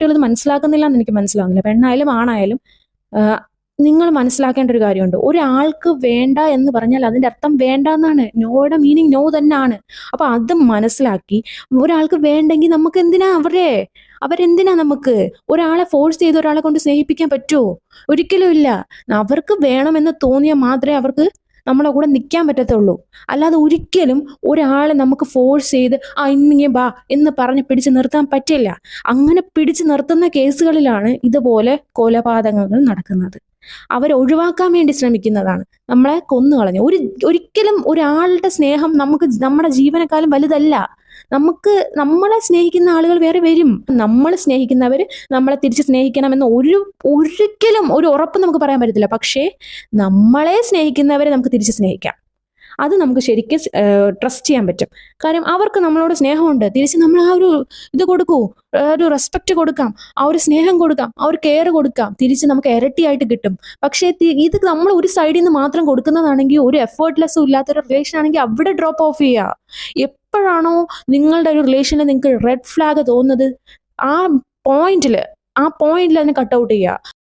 കുട്ടികൾ ഇത് മനസ്സിലാക്കുന്നില്ല എന്ന് എനിക്ക് മനസ്സിലാവുന്നില്ല. പെണ്ണായാലും ആണായാലും നിങ്ങൾ മനസ്സിലാക്കേണ്ട ഒരു കാര്യമുണ്ട്. ഒരാൾക്ക് വേണ്ട എന്ന് പറഞ്ഞാൽ അതിന്റെ അർത്ഥം വേണ്ട എന്നാണ്. നോയുടെ മീനിങ് നോ തന്നെയാണ്. അപ്പൊ അത് മനസ്സിലാക്കി ഒരാൾക്ക് വേണ്ടെങ്കിൽ നമുക്ക് എന്തിനാ അവരെന്തിനാ നമുക്ക് ഒരാളെ ഫോഴ്സ് ചെയ്ത് ഒരാളെ കൊണ്ട് സ്നേഹിപ്പിക്കാൻ പറ്റുമോ? ഒരിക്കലും ഇല്ല. അവർക്ക് വേണമെന്ന് തോന്നിയാൽ മാത്രമേ അവർക്ക് നമ്മളെ കൂടെ നിൽക്കാൻ പറ്റത്തുള്ളൂ. അല്ലാതെ ഒരിക്കലും ഒരാളെ നമുക്ക് ഫോഴ്സ് ചെയ്ത് ഇന്നിങ്ങി ബാ എന്ന് പറഞ്ഞ് പിടിച്ച് നിർത്താൻ പറ്റില്ല. അങ്ങനെ പിടിച്ചു നിർത്തുന്ന കേസുകളിലാണ് ഇതുപോലെ കൊലപാതകങ്ങൾ നടക്കുന്നത്. അവരൊഴിവാക്കാൻ വേണ്ടി ശ്രമിക്കുന്നതാണ്. നമ്മളെ കൊന്നുകളഞ്ഞു. ഒരിക്കലും ഒരാളുടെ സ്നേഹം നമുക്ക് നമ്മുടെ ജീവനെക്കാളും വലുതല്ല. നമ്മളെ സ്നേഹിക്കുന്ന ആളുകൾ വേറെ വരും. നമ്മൾ സ്നേഹിക്കുന്നവർ നമ്മളെ തിരിച്ച് സ്നേഹിക്കണമെന്ന് ഒരിക്കലും ഒരു ഉറപ്പ് നമുക്ക് പറയാൻ പറ്റത്തില്ല. പക്ഷേ നമ്മളെ സ്നേഹിക്കുന്നവരെ നമുക്ക് തിരിച്ച് സ്നേഹിക്കാം. അത് നമുക്ക് ശരിക്കും ട്രസ്റ്റ് ചെയ്യാൻ പറ്റും. കാര്യം അവർക്ക് നമ്മളോട് സ്നേഹമുണ്ട്. തിരിച്ച് നമ്മൾ ആ ഒരു ഇത് കൊടുക്കൂ, ഒരു റെസ്പെക്റ്റ് കൊടുക്കാം, ആ ഒരു സ്നേഹം കൊടുക്കാം, ആ ഒരു കെയർ കൊടുക്കാം. തിരിച്ച് നമുക്ക് ഇരട്ടിയായിട്ട് കിട്ടും. പക്ഷേ ഇത് നമ്മൾ ഒരു സൈഡിൽ നിന്ന് മാത്രം കൊടുക്കുന്നതാണെങ്കിൽ, ഒരു എഫേർട്ട്ലെസ്സും ഇല്ലാത്തൊരു റിലേഷൻ ആണെങ്കിൽ അവിടെ ഡ്രോപ്പ് ഓഫ് ചെയ്യുക. എപ്പോഴാണോ നിങ്ങളുടെ ഒരു റിലേഷനിൽ നിങ്ങൾക്ക് റെഡ് ഫ്ലാഗ് തോന്നുന്നത്, ആ പോയിന്റിൽ അതിനെ കട്ട് ഔട്ട് ചെയ്യുക.